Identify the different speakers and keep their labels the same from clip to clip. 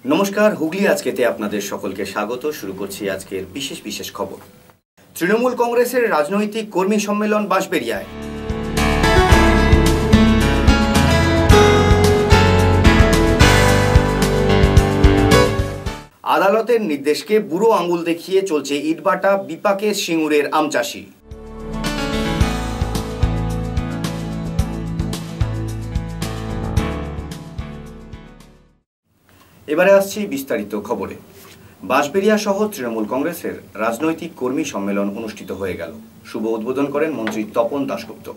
Speaker 1: নমস্কার, হুগলি আজকেতে আপনাদের সকলকে স্বাগত। শুরু করছি আজকের বিশেষ বিশেষ খবর। তৃণমূল কংগ্রেসের রাজনৈতিক কর্মী সম্মেলন বাঁশবেড়িয়ায়। আদালতের নির্দেশকে বুড়ো আঙুল দেখিয়ে চলছে ইটভাটা বিপাকে সিঙ্গুরের আম চাষি। এবারে আসছি বিস্তারিত খবরে। বাঁশবেড়িয়া সহ তৃণমূল কংগ্রেসের রাজনৈতিক কর্মী সম্মেলন অনুষ্ঠিত হয়ে গেল। শুভ উদ্বোধন করেন মন্ত্রী তপন দাশগুপ্ত।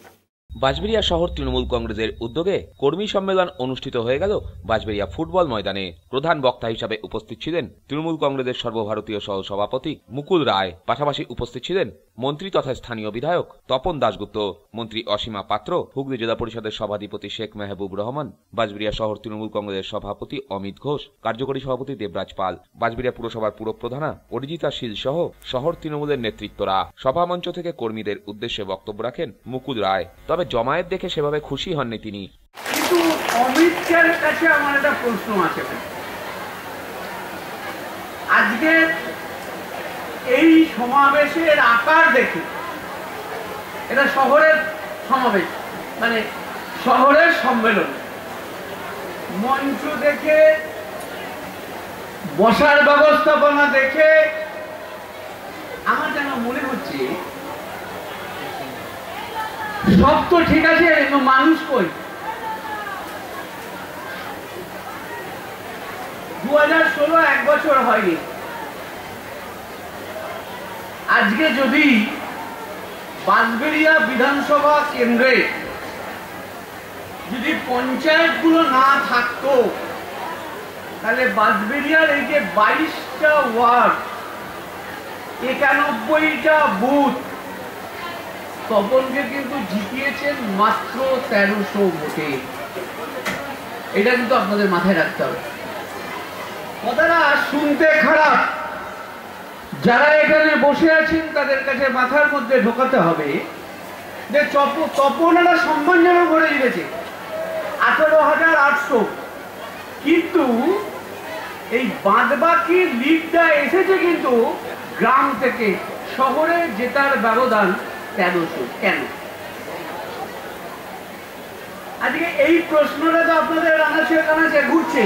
Speaker 2: বাঁশবেড়িয়া শহর তৃণমূল কংগ্রেসের উদ্যোগে কর্মী সম্মেলন অনুষ্ঠিত হয়ে গেল বাঁশবেড়িয়া ফুটবল ময়দানে। প্রধান বক্তা হিসাবে উপস্থিত ছিলেন তৃণমূল কংগ্রেসের সর্বভারতীয় সহ সভাপতি মুকুল রায়। পাশাপাশি উপস্থিত ছিলেন মন্ত্রী তথা স্থানীয় বিধায়ক তপন দাশগুপ্ত, মন্ত্রী অসীমা পাত্র, হুগলি জেলা পরিষদের সভাধিপতি শেখ মেহবুব রহমান, বাঁশবেড়িয়া শহর তৃণমূল কংগ্রেসের সভাপতি অমিত ঘোষ, কার্যকরী সভাপতি দেবরাজ পাল, বাঁশবেড়িয়া পুরসভার পুরপ্রধানা অরিজিতা শীল সহ শহর তৃণমূলের নেতৃত্বরা। সভামঞ্চ থেকে কর্মীদের উদ্দেশ্যে বক্তব্য রাখেন মুকুল রায়। তবে জমায়েত দেখে সেভাবে খুশি হননি তিনি।
Speaker 3: কিন্তু অমিতের কাছে আমার একটা প্রশ্ন আছে। আজকে এই সমাবেশের আকার দেখে, এটা শহরের সমাবেশ, মানে শহরের সম্মেলন, মঞ্চ দেখে, বসার ব্যবস্থাপনা দেখে আমার যেন মনে হচ্ছে সব তো ঠিক আছে, মানুষ কই? 2016 এক বছর হয়নি। আজকে যদি বাঁশবেড়িয়া বিধানসভা কেন্দ্রে যদি পঞ্চায়েতগুলো না থাকতো, তাহলে বাঁশবেড়িয়ার এই যে 22টা ওয়ার্ড, 91টা বুথ, তপনকে কিন্তু জিতিয়েছেন মাত্র 1300 ভোটে। এটা কিন্তু আপনাদের মাথায় রাখতে হবে। কথাটা শুনতে খারাপ, যারা এখানে বসে আছেন তাদের কাছে মাথার মধ্যে ঢোকাতে হবে যে তপন একটা সম্মানজনক ভোটে জিতেছে, 18,800। কিন্তু এই বাদবাকি লিডটা এসেছে কিন্তু গ্রাম থেকে। শহরে জেতার ব্যবধান 1300। কেন? আজকে এই প্রশ্নটা তো আপনাদের আনাচে কানাচে ঘুরছে।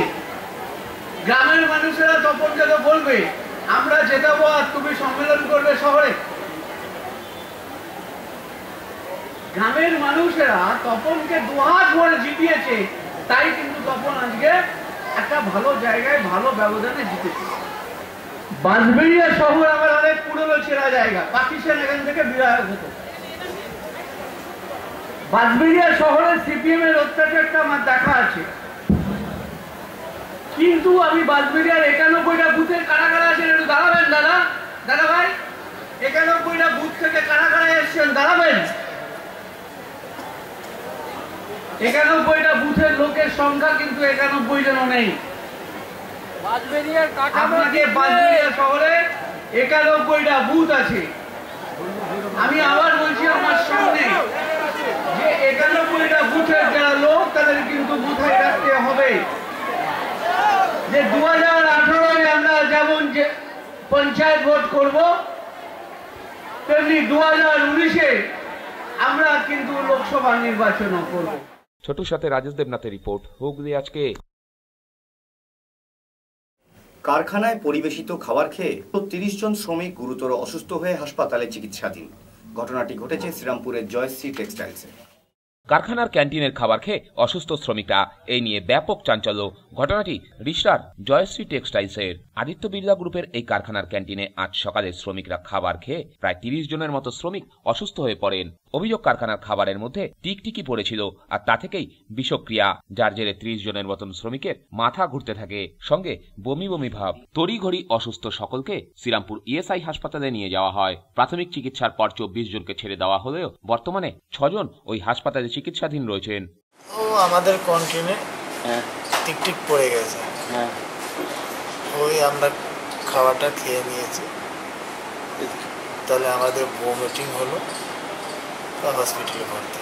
Speaker 3: গ্রামের মানুষেরা তপনকে তো বলবে আমরা জেতাবো আর তুমি সম্মেলন করবে শহরে। গ্রামের মানুষেরা তপনকে দুহাত ভরে জিতিয়েছে, তাই কিন্তু তপন আজকে একটা ভালো জায়গায় ভালো ব্যবধানে জিতেছে। বাঁশবেড়িয়া শহর আমার অনেক পুরনো ছেঁড়া জায়গা, পাকিস্তান এখান থেকে বিধায়ক হতো। বাঁশবেড়িয়া শহরে সিপিএম এর অত্যাচারটা আমার দেখা আছে। কিন্তু আমি বাঁশবেড়িয়ার 91টা বুথে কারা কারা আছেন একটু দাঁড়াবেন? দাদা ভাই, 91টা বুথ থেকে কারা কারা এসছেন দাঁড়াবেন? 91টা বুথের লোকের সংখ্যা কিন্তু 91 জন নেই। আপনাকে বাঁশবেড়িয়া শহরে 91টা বুথ আছে। আমি আবার বলছি আমার সামনে যে 91টা বুথের যারা লোক তাদের কিন্তু মাথায় রাখতে হবে যে 2018 আমরা যেমন যে পঞ্চায়েত ভোট করব, তেমনি 2019 আমরা কিন্তু লোকসভা নির্বাচনও করব।
Speaker 2: ছোটুর সাথে রাজেশ দেবনাথের রিপোর্ট, হুগলি আজকে।
Speaker 1: কারখানায় পরিবেশিত খাবার খেয়ে 30 জন শ্রমিক গুরুতর অসুস্থ হয়ে হাসপাতালে চিকিৎসাধীন। ঘটনাটি ঘটেছে শ্রীরামপুরের জয়শ্রী টেক্সটাইলসে।
Speaker 2: কারখানার ক্যান্টিনের খাবার খেয়ে অসুস্থ শ্রমিকরা, এই নিয়ে ব্যাপক চাঞ্চল্য। ঘটনাটি রিষ্টার জয়শ্রী টেক্সটাইলসের। আদিত্য বিড়লা গ্রুপের এই কারখানার ক্যান্টিনে আজ সকালে শ্রমিকরা খাবার খেয়ে প্রায় 30 জনের মতো শ্রমিক অসুস্থ হয়ে পড়েন। অভিযোগ, কারখানার খাবারের মধ্যে টিকটিকি পড়েছিল আর তা থেকেই বিষক্রিয়া, যার জেরে 30 জনের মতন শ্রমিকের মাথা ঘুরতে থাকে, সঙ্গে বমি বমি ভাব। তড়িঘড়ি অসুস্থ সকলকে শ্রীরামপুর ইএসআই হাসপাতালে নিয়ে যাওয়া হয়। প্রাথমিক চিকিৎসার পর 24 জনকে ছেড়ে দেওয়া হলেও বর্তমানে 6 জন ওই হাসপাতালে চিকিৎসাধীন রয়েছেন।
Speaker 4: আমাদের কন্টিনে টিকটিক পড়ে গেছে, ওই আমরা খাবারটা খেয়ে নিয়েছি, তাহলে আমাদের ভমিটিং হলো, হসপিটালে ভর্তি।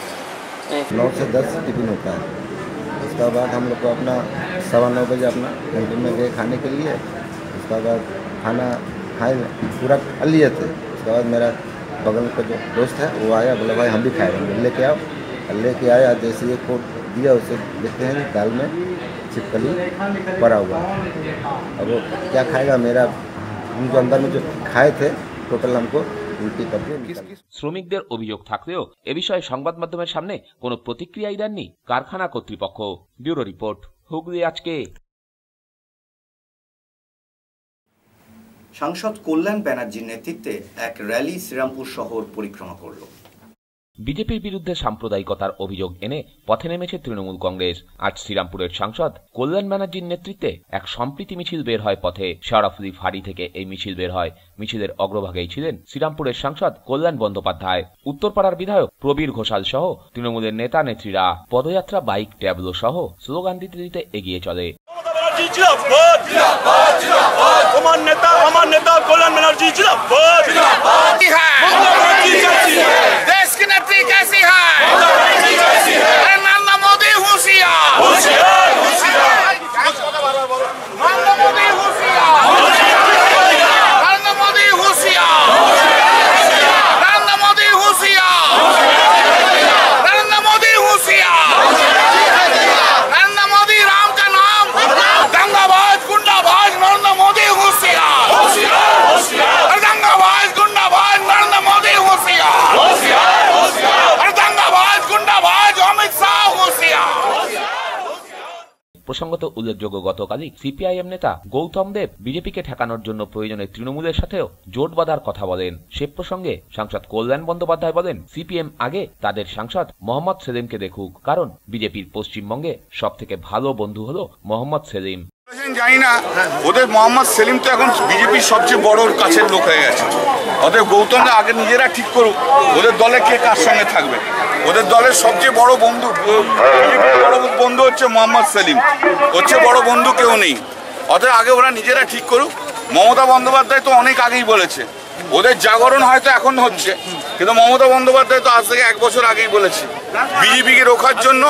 Speaker 5: 9 से 10 टिफिन होता है। उसके बाद हम लोग को अपना 9:15 बजे अपना कैंटीन में गए खाने के लिए। उसके बाद खाना खाए पूरा खा लिए थे। उसके बाद मेरा बगल का जो दोस्त है वो आया, बोला भाई हम भी खाएंगे, लेके आओ। लेके आया, जैसे एक कोट दिया उसे देखते हैं दाल में छिपकली पड़ा हुआ। अब वो क्या खाएगा, मेरा हम जो अंदर में जो खाए थे টোটাল हमको উল্টি कर दिया।
Speaker 2: শ্রমিকদের অভিযোগ থাকলেও এ বিষয়ে সংবাদ মাধ্যমের সামনে কোনো প্রতিক্রিয়াই দেননি কারখানা কর্তৃপক্ষ। ব্যুরো রিপোর্ট, হুগলি আজকে।
Speaker 1: সাংসদ কল্যাণ ব্যানার্জির নেতৃত্বে এক র্যালি শ্রীরামপুর শহর পরিক্রমা করল।
Speaker 2: বিজেপির বিরুদ্ধে সাম্প্রদায়িকতার অভিযোগ এনে পথে নেমেছে তৃণমূল কংগ্রেস। আজ শ্রীরামপুরের সাংসদ কল্যাণ ব্যানার্জির নেতৃত্বে এক সম্প্রীতি মিছিল বের হয় পথে। শেওড়াফুলি ফাঁড়ি থেকে এই মিছিল বের হয়। মিছিলের অগ্রভাগেই ছিলেন শ্রীরামপুরের সাংসদ কল্যাণ বন্দ্যোপাধ্যায়, উত্তরপাড়ার বিধায়ক প্রবীর ঘোষাল সহ তৃণমূলের নেতা নেত্রীরা। পদযাত্রা, বাইক, ট্যাবলো সহ স্লোগান দিতে দিতে এগিয়ে চলে।
Speaker 6: আমার নেতা কল্যাণ ব্যানার্জি জিন্দাবাদ। देश की नेत्री कैसी है? नरेंद्र मोदी होशियार, होशियार, होशियार। नरेंद्र मोदी होशियार, नरेंद्र मोदी होशियार, नरेंद्र मोदी होशियार, नरेंद्र मोदी होशियार, नरेंद्र मोदी राम का नाम, दंगाबाज गुंडाबाज नरेंद्र मोदी होशियार, होशियार, होशियार। दंगाबाज गुंडाबाज नरेंद्र मोदी होशियार, होशियार, होशियार। दंगाबाज गुंडाबाज अमित शाह होशियार।
Speaker 2: প্রসঙ্গত উল্লেখযোগ্য, গতকালই সিপিআইএম নেতা গৌতম দেব বিজেপিকে ঠেকানোর জন্য প্রয়োজনে তৃণমূলের সাথেও জোট বাঁধার কথা বলেন। সে প্রসঙ্গে সাংসদ কল্যাণ বন্দ্যোপাধ্যায় বলেন, সিপিএম আগে তাদের সাংসদ মোহাম্মদ সেলিমকে দেখুক, কারণ বিজেপির পশ্চিমবঙ্গে সব থেকে ভালো বন্ধু হলো মোহাম্মদ সেলিম।
Speaker 7: জানি না, ওদের মোহাম্মদ সেলিম তো এখন বিজেপির সবচেয়ে বড় কাছের লোক হয়ে গেছে। ওদের গৌতমরা আগে নিজেরা ঠিক করুক ওদের দলে কে কার সঙ্গে থাকবে। ওদের দলের সবচেয়ে বড় বন্ধু হচ্ছে মোহাম্মদ সেলিম, হচ্ছে বড় বন্ধু কেউ নেই। অতএব আগে ওরা নিজেরা ঠিক করুক। মমতা বন্দ্যোপাধ্যায় তো অনেক আগেই বলেছে, ওদের জাগরণ হয়তো এখন হচ্ছে, কিন্তু মমতা বন্দ্যোপাধ্যায় তো আজ থেকে 1 বছর আগেই বলেছে বিজেপিকে রোখার জন্য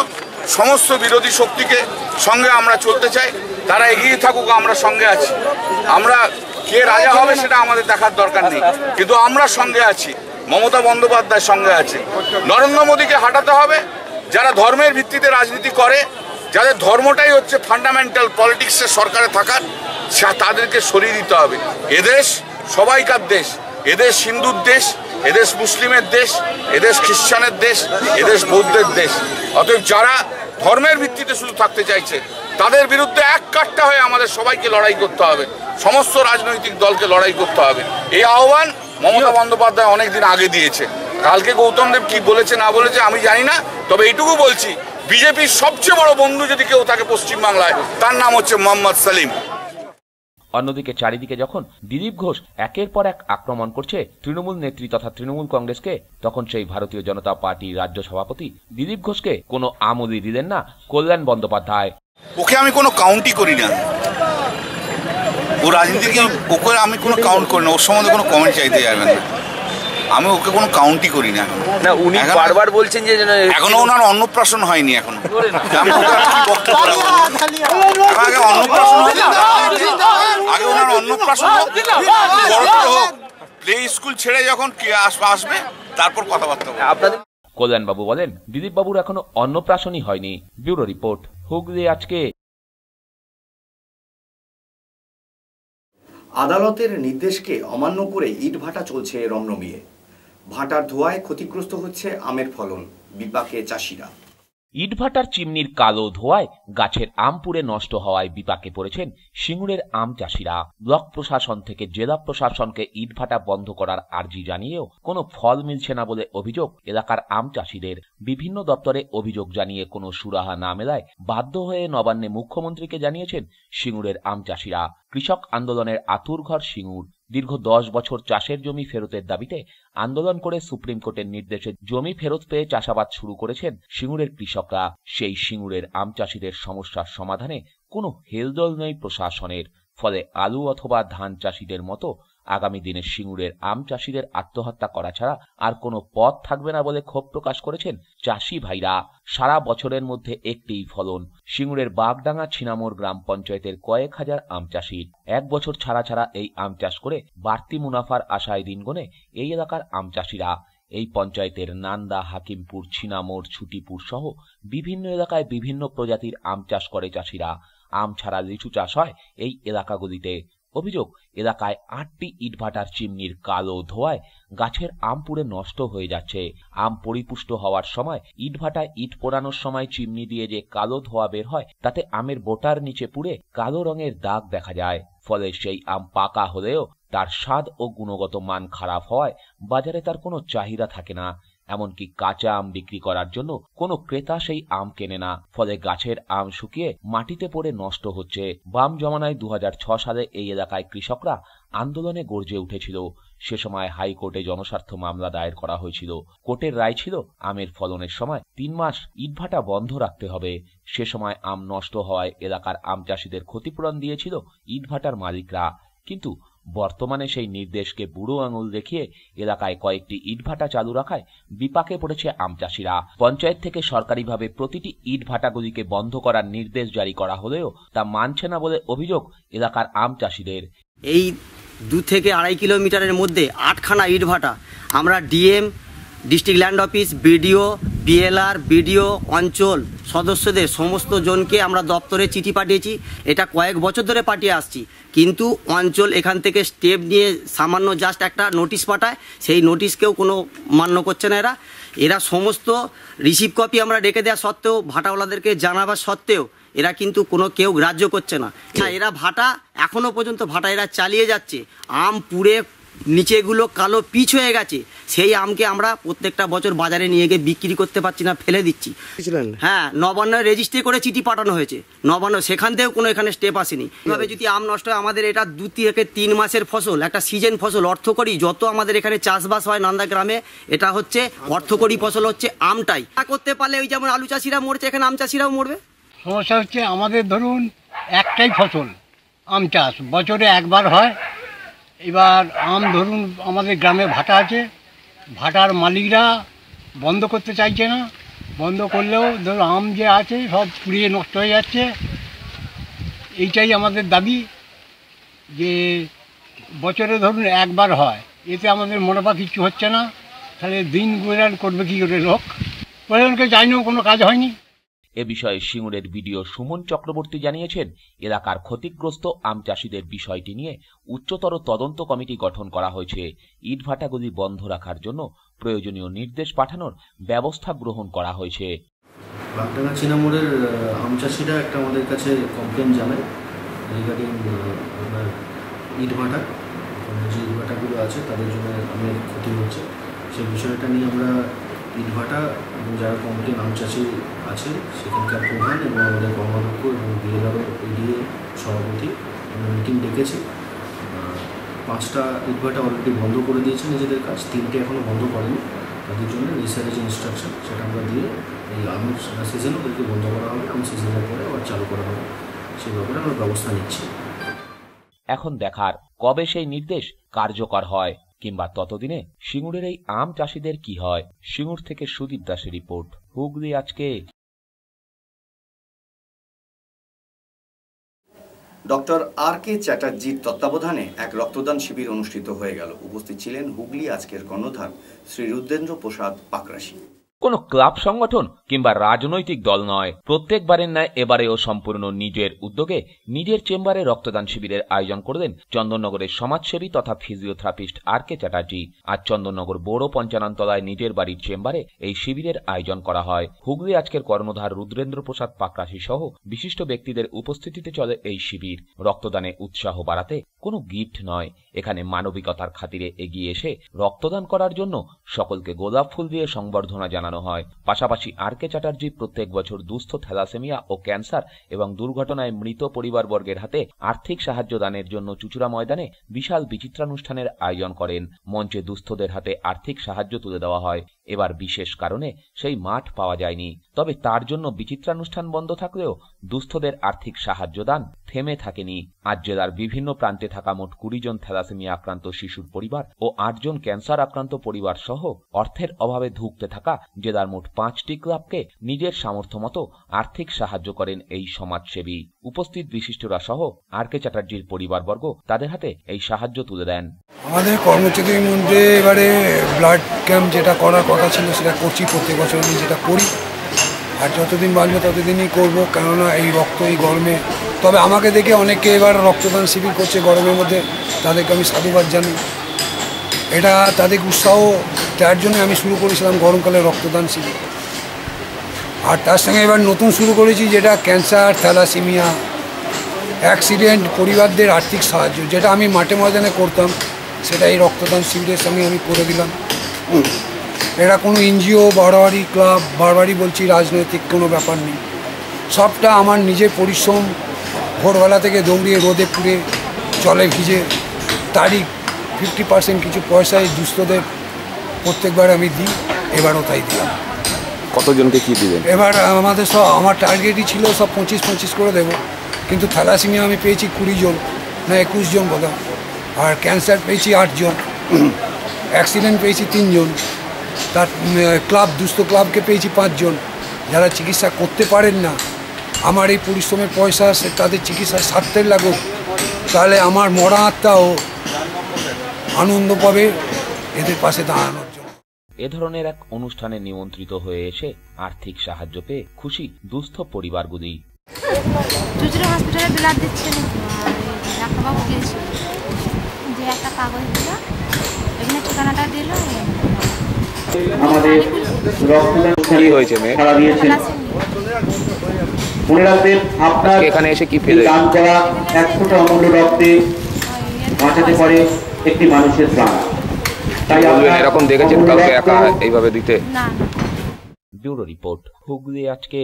Speaker 7: সমস্ত বিরোধী শক্তিকে সঙ্গে আমরা চলতে চাই, তারা এগিয়ে থাকুক, আমরা সঙ্গে আছি। আমরা কে রাজা হবে সেটা আমাদের দেখার দরকার নেই, কিন্তু আমরা সঙ্গে আছি, মমতা বন্দ্যোপাধ্যায়ের সঙ্গে আছে। নরেন্দ্র মোদীকে হাঁটাতে হবে, যারা ধর্মের ভিত্তিতে রাজনীতি করে, যাদের ধর্মটাই হচ্ছে ফান্ডামেন্টাল পলিটিক্সের সরকারে থাকার, তাদেরকে সরিয়ে দিতে হবে। এদেশ সবাইকার দেশ, এদেশ হিন্দুর দেশ, এদেশ মুসলিমের দেশ, এদেশ খ্রিস্টানের দেশ, এদেশ বৌদ্ধের দেশ। অতএব যারা ধর্মের ভিত্তিতে শুধু থাকতে চাইছে তাদের বিরুদ্ধে এক কাট্টা হয়ে আমাদের সবাইকে লড়াই করতে হবে, সমস্ত রাজনৈতিক দলকে লড়াই করতে হবে। এই আহ্বান মমতা বন্দ্যোপাধ্যায় অনেকদিন আগে দিয়েছে। কালকে গৌতম দেব কি বলেছে না বলেছে আমি জানি না, তবে এইটুকু বলছি, বিজেপির সবচেয়ে বড় বন্ধু যদি কেউ থাকে পশ্চিমবাংলায়, তার নাম হচ্ছে মোহাম্মদ সেলিম।
Speaker 2: অন্যদিকে চারিদিকে যখন দিলীপ ঘোষ একের পর এক আক্রমণ করছে তৃণমূল নেত্রী তথা তৃণমূল কংগ্রেসকে, তখন সেই ভারতীয় জনতা পার্টির রাজ্য সভাপতি দিলীপ ঘোষকে কোনো আমলই দিলেন না কল্যাণ বন্দ্যোপাধ্যায়।
Speaker 7: ওকে আমি কোনো কাউন্টই করি না, ও রাজনীতিকে ওকে আমি কোনো কাউন্ট করি না, ওর সম্বন্ধে কোনো কমেন্ট চাইতে যাবেন না। আমি ওকে কোনো কাউন্টই করি না।
Speaker 8: না, উনি বারবার বলছেন যে
Speaker 7: এখনো ওনার অন্নপ্রাশন হয়নি, এখনো আগে অন্নপ্রাশন আগে ওনার অন্নপ্রাশন হোক, প্লে স্কুল ছেড়ে যখন আসবে তারপর কথাবার্তা
Speaker 2: আপনাদের। কল্যাণবাবু বলেন, দিলীপ বাবুর এখনো অন্নপ্রাশনই হয়নি। ব্যুরো রিপোর্ট, হুগলি আজকে।
Speaker 1: আদালতের নির্দেশকে অমান্য করে ইটভাটা চলছে রমরমিয়ে। ভাটার ধোঁয়ায় ক্ষতিগ্রস্ত হচ্ছে আমের ফলন, বিপাকে চাষিরা।
Speaker 2: ইটভাটার চিমনির কালো ধোঁয়ায় গাছের আম পুড়ে নষ্ট হওয়ায় বিপাকে পড়েছেন সিঙ্গুরের আম চাষিরা। ব্লক প্রশাসন থেকে জেলা প্রশাসনকে ইটভাটা বন্ধ করার আর্জি জানিয়েও কোনো ফল মিলছে না বলে অভিযোগ এলাকার আম চাষিদের। বিভিন্ন দপ্তরে অভিযোগ জানিয়ে কোনো সুরাহা না মেলায় বাধ্য হয়ে নবান্নে মুখ্যমন্ত্রীকে জানিয়েছেন সিঙ্গুরের আম চাষিরা। কৃষক আন্দোলনের আঁতুড়ঘর সিঙ্গুর। দীর্ঘ 10 বছর চাষের জমি ফেরতের দাবিতে আন্দোলন করে সুপ্রিম কোর্টের নির্দেশে জমি ফেরত পেয়ে চাষাবাদ শুরু করেছেন সিঙ্গুরের কৃষকরা। সেই সিঙ্গুরের আম চাষিদের সমস্যার সমাধানে কোনো হেলদোল নেই প্রশাসনের। ফলে আলু অথবা ধান চাষিদের মতো আগামী দিনে সিঙ্গুরের আম চাষিদের আত্মহত্যা করা ছাড়া আর কোনো পথ থাকবে না বলে ক্ষোভ প্রকাশ করেছেন চাষি ভাইরা। সারা বছরের মধ্যে একটিই ফলন সিঙ্গুরের বাগডাঙ্গা ছিনামোড় গ্রাম পঞ্চায়েতের কয়েক হাজার আম চাষির। এক বছর ছাড়া ছাড়া এই আম চাষ করে বাড়তি মুনাফার আশায় দিন গোনে এই এলাকার আম চাষিরা। এই পঞ্চায়েতের নান্দা, হাকিমপুর, ছিনামোড়, ছুটিপুর সহ বিভিন্ন এলাকায় বিভিন্ন প্রজাতির আম চাষ করে চাষিরা। আম ছাড়া লিচু চাষ হয় এই এলাকাগুলিতে। অভিযোগ, এলাকায় 8টি ইটভাটার চিমনির কালো ধোঁয়ায় গাছের আম পুড়ে নষ্ট হয়ে যাচ্ছে। আম পরিপুষ্ট হওয়ার সময় ইটভাটায় ইট পোড়ানোর সময় চিমনি দিয়ে যে কালো ধোঁয়া বের হয় তাতে আমের বোটার নিচে পুড়ে কালো রঙের দাগ দেখা যায়। ফলে সেই আম পাকা হলেও তার স্বাদ ও গুণগত মান খারাপ হওয়ায় বাজারে তার কোনো চাহিদা থাকে না। এমনকি কাঁচা আম বিক্রি করার জন্য কোনো ক্রেতা সেই আম কেনে না। ফলে গাছের আম শুকিয়ে মাটিতে পড়ে নষ্ট হচ্ছে। বাম জমানায় 2006 সালে এই এলাকায় কৃষকরা আন্দোলনে গর্জে উঠেছিল। সে সময় হাইকোর্টে জনস্বার্থ মামলা দায়ের করা হয়েছিল। কোর্টের রায় ছিল আমের ফলনের সময় 3 মাস ইটভাটা বন্ধ রাখতে হবে। সে সময় আম নষ্ট হওয়ায় এলাকার আম চাষিদের ক্ষতিপূরণ দিয়েছিল ইটভাটার মালিকরা। কিন্তু বর্তমানে সেই নির্দেশকে বুড়ো আঙুল দেখিয়ে এলাকায় কয়েকটি ইটভাটা চালু রাখায় বিপাকে পড়েছে আম চাষিরা। পঞ্চায়েত থেকে সরকারিভাবে প্রতিটি ইটভাটাগুলিকে বন্ধ করার নির্দেশ জারি করা হলেও তা মানছে না বলে অভিযোগ এলাকার আম চাষিদের।
Speaker 9: এই 2 থেকে 2.5 কিলোমিটারের মধ্যে 8খানা ইটভাটা আমরা DM, district land office, BDO, BLR, BDO, অঞ্চল সদস্যদের সমস্ত জনকে আমরা দপ্তরে চিঠি পাঠিয়েছি। এটা কয়েক বছর ধরে পাঠিয়ে আসছি, কিন্তু অঞ্চল এখান থেকে স্টেপ নিয়ে সামান্য জাস্ট একটা নোটিশ পাঠায়, সেই নোটিশকেও কোনো মান্য করছে না এরা সমস্ত রিসিভ কপি আমরা রেখে দেওয়া সত্ত্বেও, ভাটাওয়ালাদেরকে জানাবার সত্ত্বেও এরা কিন্তু কোনো কেউ গ্রাহ্য করছে না। এরা ভাটা এখনো পর্যন্ত ভাটা এরা চালিয়ে যাচ্ছে। আম পুড়ে নিচেগুলো কালো পিচ হয়ে গেছে। সেই আমকে আমরা প্রত্যেকটা বছর বাজারে নিয়ে গিয়ে বিক্রি করতে পারছি না, ফেলে দিচ্ছি। হ্যাঁ, নবান্ন রেজিস্ট্রি করে চিঠি পাঠানো হয়েছে, নবান্ন সেখান থেকেও কোনো এখানে স্টেপ আসেনি। এভাবে যদি আম নষ্ট হয়, আমাদের এটা 2 থেকে 3 মাসের ফসল, একটা সিজন ফসল। অর্থকরী যত আমাদের এখানে চাষবাস হয় নান্দা গ্রামে, এটা হচ্ছে অর্থকরী ফসল হচ্ছে আমটাই। তা করতে পারলে ওই যেমন আলু চাষিরা মরছে, এখানে আম চাষিরাও মরবে।
Speaker 10: সমস্যা হচ্ছে আমাদের ধরুন একটাই ফসল আম চাষ, বছরে একবার হয়। এবার আম ধরুন আমাদের গ্রামে ভাটা আছে, ভাটার মালিকরা বন্ধ করতে চাইছে না। বন্ধ করলেও ধরুন আম যে আছে সব পুড়িয়ে নষ্ট হয়ে যাচ্ছে। এইটাই আমাদের দাবি যে বছরে ধরুন একবার হয়, এতে আমাদের মুনাফা কিছু হচ্ছে না। তাহলে দিন গুজার করবে কী করে লোক? প্রশাসনকে চাইলেও কোনো কাজ হয়নি।
Speaker 2: এ বিষয়ে সিঙ্গুরের বিডিও সুমন চক্রবর্তী জানিয়েছেন, এলাকার ক্ষতিগ্রস্ত আম চাষিদের বিষয়টি নিয়ে উচ্চতর তদন্ত কমিটি গঠন করা হয়েছে। ইটভাটাগুলি বন্ধ রাখার জন্য প্রয়োজনীয় নির্দেশ পাঠানোর ব্যবস্থা গ্রহণ করা হয়েছে।
Speaker 11: বাগডাঙ্গা ছিনামোড়ের আম চাষিরা একটা আমাদের কাছে কমপ্লেন জানায় রিগার্ডিং আপনার ইটভাটা, যে ইটভাটাগুলো আছে তাদের জন্য আমের ক্ষতি হচ্ছে। সেই বিষয়টা নিয়ে আমরা ইটভাটা এবং যারা কমিটির আম চাষি আছে সেখানকার প্রধান এবং আমাদের কর্মাধ্যক্ষ এবং বিএলআর এডিএ সভাপতি মিটিং ডেকেছি। 5টা ইটভাটা অলরেডি বন্ধ করে দিয়েছে নিজেদের কাজ, 3টে এখনও বন্ধ করেনি। তাদের জন্য রিসার্চ ইনস্ট্রাকশন সেটা আমরা দিয়ে এই আমের সিজন ওদেরকে বন্ধ করা হবে, আম সিজনের পরে আবার চালু করা হবে, সেই ব্যাপারে আমরা ব্যবস্থা নিচ্ছি।
Speaker 2: এখন দেখার কবে সেই নির্দেশ কার্যকর হয়, কিংবা ততদিনে সিঙ্গুরের এই আম চাষিদের কি হয়। সিঙ্গুর থেকে সুদীপ দাসের রিপোর্ট, হুগলি আজকে।
Speaker 1: Doctor R K. চ্যাটার্জির তত্ত্বাবধানে এক রক্তদান শিবির অনুষ্ঠিত হয়ে গেল। উপস্থিত ছিলেন হুগলি আজকের কর্ণধার শ্রী রুদ্রেন্দ্র প্রসাদ পাকরাশি।
Speaker 2: কোন ক্লাব সংগঠন কিংবা রাজনৈতিক দল নয়, প্রত্যেকবারের ন্যায় এবারেও সম্পূর্ণ নিজের উদ্যোগে নিজের চেম্বারে রক্তদান শিবিরের আয়োজন করলেন চন্দননগরের সমাজসেবী তথা ফিজিওথেরাপিস্ট আর.কে. চ্যাটার্জি। আজ চন্দননগর বড় পঞ্চাননতলায় নিজের বাড়ির চেম্বারে এই শিবিরের আয়োজন করা হয়। হুগলি আজকের কর্ণধার রুদ্রেন্দ্র প্রসাদ পাকরাশি সহ বিশিষ্ট ব্যক্তিদের উপস্থিতিতে চলে এই শিবির। রক্তদানে উৎসাহ বাড়াতে কোনো গিফট নয়, এখানে মানবিকতার খাতিরে এগিয়ে এসে রক্তদান করার জন্য সকলকে গোলাপ ফুল দিয়ে সংবর্ধনা জানানো হয়। পাশাপাশি আর.কে. চ্যাটার্জি প্রত্যেক বছর দুস্থ থ্যালাসেমিয়া ও ক্যান্সার এবং দুর্ঘটনায় মৃত পরিবারবর্গের হাতে আর্থিক সাহায্য দানের জন্য চুচুড়া ময়দানে বিশাল বিচিত্রানুষ্ঠানের আয়োজন করেন। মঞ্চে দুস্থদের হাতে আর্থিক সাহায্য তুলে দেওয়া হয়। এবার বিশেষ কারণে সেই মাঠ পাওয়া যায়নি, তবে তার জন্য বিচিত্রানুষ্ঠান বন্ধ থাকলেও দুস্থদের আর্থিক সাহায্য দান থেমে থাকেনি। আজ জেলার বিভিন্ন প্রান্তে থাকা মোট 20 জন থ্যালাসেমিয়া আক্রান্ত শিশুর পরিবার ও 8 জন ক্যান্সার আক্রান্ত পরিবার সহ অর্থের অভাবে ধুঁকতে থাকা জেলার মোট 5টি ক্লাবকে নিজের সামর্থ্য মতো আর্থিক সাহায্য করেন এই সমাজসেবী। উপস্থিত বিশিষ্টরা সহ আর কে চ্যাটার্জির পরিবারবর্গ তাদের হাতে এই সাহায্য তুলে দেন।
Speaker 12: আমাদের কর্মসূচির মধ্যে এবারে ব্লাড ক্যাম্প যেটা করার কথা ছিল সেটা করছি, প্রত্যেক বছর আমি যেটা করি, আর যতদিন বাঁচবে ততদিনই করবো, কেননা এই রক্ত এই গরমে। তবে আমাকে দেখে অনেকে এবার রক্তদান শিবির করছে গরমের মধ্যে, তাদেরকে আমি সাধুবাদ জানি। এটা তাদের উৎসাহ দেওয়ার জন্য আমি শুরু করেছিলাম গরমকালে রক্তদান শিবির। আর তার সঙ্গে এবার নতুন শুরু করেছি যেটা ক্যান্সার, থ্যালাসেমিয়া, অ্যাক্সিডেন্ট পরিবারদের আর্থিক সাহায্য, যেটা আমি মাঠে ময়দানে করতাম সেটা এই রক্তদান শিবিরের সঙ্গে আমি করে দিলাম। এটা কোনো এনজিও, বারবারি ক্লাব, বারবারি বলছি রাজনৈতিক কোনো ব্যাপার নেই, সবটা আমার নিজের পরিশ্রম। ভোরবেলা থেকে দৌড়িয়ে রোদে পুড়ে জলে ভিজে তারই 50% কিছু পয়সায় দুস্থদের প্রত্যেকবার আমি দিই, এবারও তাই দিলাম।
Speaker 2: কতজনকে কি দিবেন? এবার
Speaker 12: আমাদের সব আমার টার্গেটই ছিল সব 25-25 করে দেবো, কিন্তু থ্যালাসেমিয়া আমি পেয়েছি 20 জন না 21 জন বোধ হয়, আর ক্যান্সার পেয়েছি 8 জন, অ্যাক্সিডেন্ট পেয়েছি 3 জন, তার ক্লাব দুস্থ ক্লাবকে পেয়েছি 5 জন। যারা চিকিৎসা করতে পারেন না, আমার এই পরিশ্রমের পয়সা সে তাদের চিকিৎসায় সারতে লাগুক, তাহলে আমার মরা আত্মাও আনন্দ পাবে এদের পাশে দাঁড়ানোর জন্য।
Speaker 2: এ ধরনের এক অনুষ্ঠানে নিমন্ত্রিত হয়ে এসে আর্থিক সাহায্য পেয়ে খুশি দুস্থ পরিবারগুলি।
Speaker 13: চুচুড়া হসপিটালে ব্লাড দিচ্ছেন, ডাক্তারবাবু গিয়েছিল, যে একটা কাগজ দিল, এখানে ঠিকানাটা দিল।
Speaker 14: আমাদের রক্তদান
Speaker 2: কি হয়েছে মেয়ে?
Speaker 14: সারা দিয়েছেন। মনে রাখবেন আপনার
Speaker 2: এখানে এসে কি পেলেন?
Speaker 14: দান করা 1 ফোঁটা অমূল্য রক্তে বাঁচাতে পারে একটি মানুষের প্রাণ। তাই আপনারা
Speaker 2: এরকম দেখেছেন কাউকে একা এইভাবে দিতে?
Speaker 13: না।
Speaker 2: ব্যুরো রিপোর্ট, হুগলি আজকে।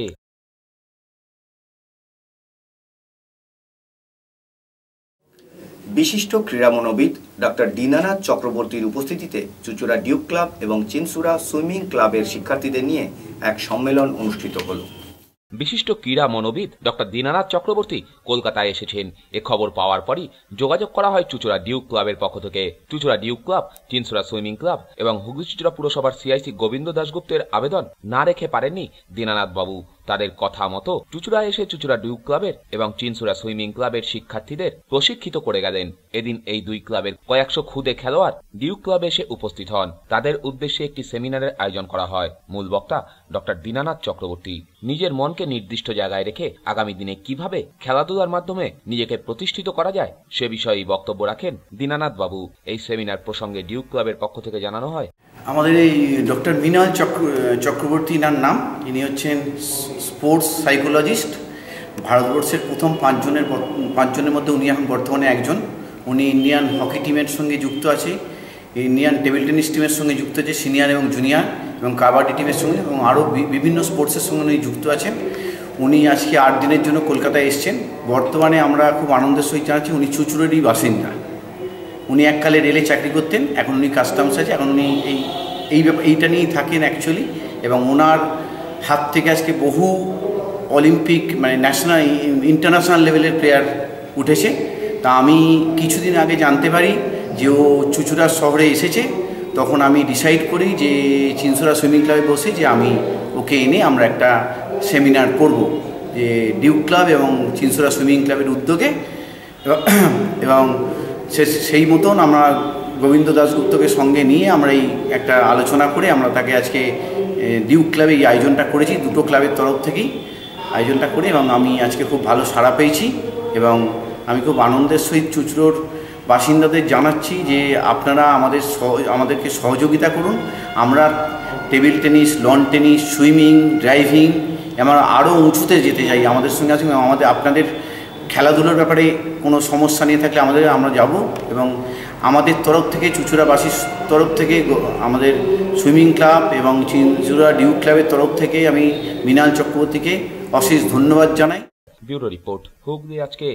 Speaker 1: বিশিষ্ট ক্রীড়ামনোবিদ ডক্টর দীনানাথ চক্রবর্তীর উপস্থিতিতে চুচুড়া ডিউক ক্লাব এবং চিনসুরা সুইমিং ক্লাবের শিক্ষার্থীদের নিয়ে এক সম্মেলন অনুষ্ঠিত হল।
Speaker 2: বিশিষ্ট ক্রীড়া মনোবিদ ডক্টর দীনানাথ চক্রবর্তী কলকাতায় এসেছেন। এ খবর পাওয়ার পরই যোগাযোগ করা হয় চুচুড়া ডিউক ক্লাবের পক্ষ থেকে। Chuchura Duke club, Chinsurah swimming club এবং হুগলি চুচুড়া পুরসভার সিআইসি গোবিন্দ দাশগুপ্তের আবেদন না রেখে পারেননি দীনানাথ বাবু। তাদের কথা মতো চুচুড়া এসে চুচুড়া ডিউক ক্লাবের এবং চিনসুরা সুইমিং ক্লাবের শিক্ষার্থীদের প্রশিক্ষিত করে গেলেন। এদিন এই দুই ক্লাবের কয়েকশো খুদে খেলোয়াড় ডিউক ক্লাবে এসে উপস্থিত হন। তাদের উদ্দেশ্যে একটি সেমিনারের আয়োজন করা হয়। মূল বক্তা ডক্টর দীনানাথ চক্রবর্তী। নিজের মনকে নির্দিষ্ট জায়গায় রেখে আগামী দিনে কিভাবে খেলাধুলার মাধ্যমে নিজেকে প্রতিষ্ঠিত করা যায় সে বিষয়ে বক্তব্য রাখেন দীনানাথ বাবু। এই সেমিনার প্রসঙ্গে ডিউক ক্লাবের পক্ষ থেকে জানানো হয়,
Speaker 15: আমাদের এই ডক্টর মৃণাল চক্রবর্তী নাম, ইনি হচ্ছেন স্পোর্টস সাইকোলজিস্ট। ভারতবর্ষের প্রথম 5 জনের মধ্যে উনি এখন বর্তমানে একজন। উনি ইন্ডিয়ান হকি টিমের সঙ্গে যুক্ত আছে, ইন্ডিয়ান টেবিল টেনিস টিমের সঙ্গে যুক্ত আছে, সিনিয়র এবং জুনিয়র, এবং কাবাডি টিমের সঙ্গে এবং আরও বিভিন্ন স্পোর্টসের সঙ্গে উনি যুক্ত আছেন। উনি আজকে 8 দিনের জন্য কলকাতায় এসছেন। বর্তমানে আমরা খুব আনন্দের সহিত জানাচ্ছি উনি চুচুড়ারই বাসিন্দা। উনি এককালে রেলে চাকরি করতেন, এখন উনি কাস্টমস আছে, এখন উনি এইটা নিয়েই থাকেন অ্যাকচুয়ালি। এবং ওনার হাত থেকে আজকে বহু অলিম্পিক মানে ন্যাশনাল ইন্টারন্যাশনাল লেভেলের প্লেয়ার উঠেছে। তা আমি কিছুদিন আগে জানতে পারি যে ও চুচুড়া শহরে এসেছে। তখন আমি ডিসাইড করি যে চিনসুরা সুইমিং ক্লাবে বসে যে আমি ওকে এনে আমরা একটা সেমিনার করব, যে ডিউক ক্লাব এবং চিনসুরা সুইমিং ক্লাবের উদ্যোগে। এবং সেই মতন আমরা গোবিন্দ দাশগুপ্তকে সঙ্গে নিয়ে আমরা এই একটা আলোচনা করে আমরা তাকে আজকে ডিউক ক্লাবে এই আয়োজনটা করেছি। 2টো ক্লাবের তরফ থেকেই আয়োজনটা করে, এবং আমি আজকে খুব ভালো সাড়া পেয়েছি। এবং আমি খুব আনন্দের সহিত চুচুড়োর বাসিন্দাদের জানাচ্ছি যে আপনারা আমাদেরকে সহযোগিতা করুন। আমরা table tennis, loan tennis, swimming, driving আমরা আরও উঁচুতে যেতে চাই। আমাদের সঙ্গে আছে, আপনাদের খেলাধুলার ব্যাপারে কোনো সমস্যা নিয়ে থাকলে আমরা যাব। এবং আমাদের তরফ থেকে চুচুড়াবাসীর তরফ থেকে আমাদের সুইমিং ক্লাব এবং চিনসুরা ডিউক ক্লাবের তরফ থেকে আমি মৃণাল চক্রবর্তীকে অশেষ ধন্যবাদ জানাই।
Speaker 2: ব্যুরো রিপোর্ট, হুগলি আজকে।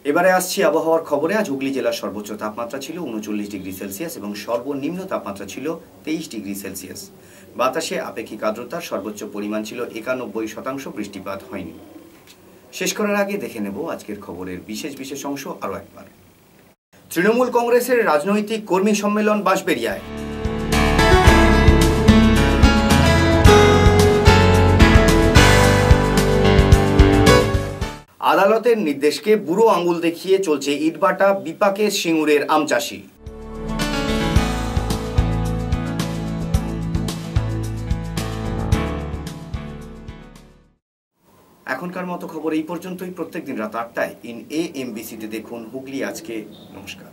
Speaker 1: এবারে আসছি আবহাওয়ার খবরে। আজ হুগলি জেলার সর্বোচ্চ তাপমাত্রা ছিল 39 ডিগ্রি সেলসিয়াস এবং সর্বনিম্ন তাপমাত্রা ছিল 23 ডিগ্রি সেলসিয়াস। বাতাসে আপেক্ষিক আর্দ্রতার সর্বোচ্চ পরিমাণ ছিল 91%, বৃষ্টিপাত হয়নি। শেষ করার আগে দেখে নেব আজকের খবরের বিশেষ অংশ আরও একবার। তৃণমূল কংগ্রেসের রাজনৈতিক কর্মী সম্মেলন বাঁশবেড়িয়ায়। আদালতের নির্দেশকে বুড়ো আঙুল দেখিয়ে চলছে ইটভাটা বিপাকে সিঙ্গুরের আম চাষি। এখনকার মতো খবর এই পর্যন্তই। প্রত্যেকদিন রাত 8টায় ইন AMBC-তে দেখুন হুগলি আজকে। নমস্কার।